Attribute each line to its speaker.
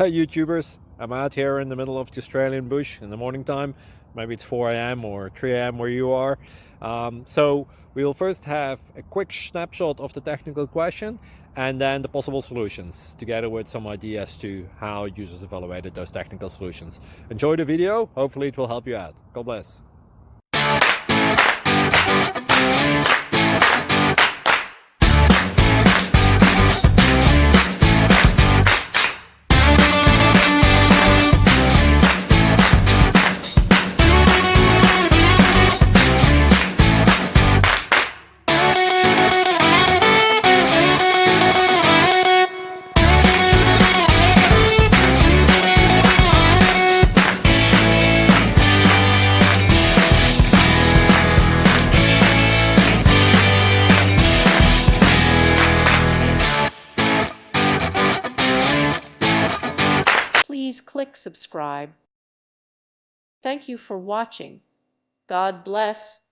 Speaker 1: Hey YouTubers, I'm out here in the middle of the Australian bush in the morning time. Maybe it's 4 a.m. or 3 a.m. where you are. So we'll first have a quick snapshot of the technical question and then the possible solutions, together with some ideas to how users evaluated those technical solutions. Enjoy the video, hopefully it will help you out. God bless.
Speaker 2: Please click subscribe. Thank you for watching. God bless.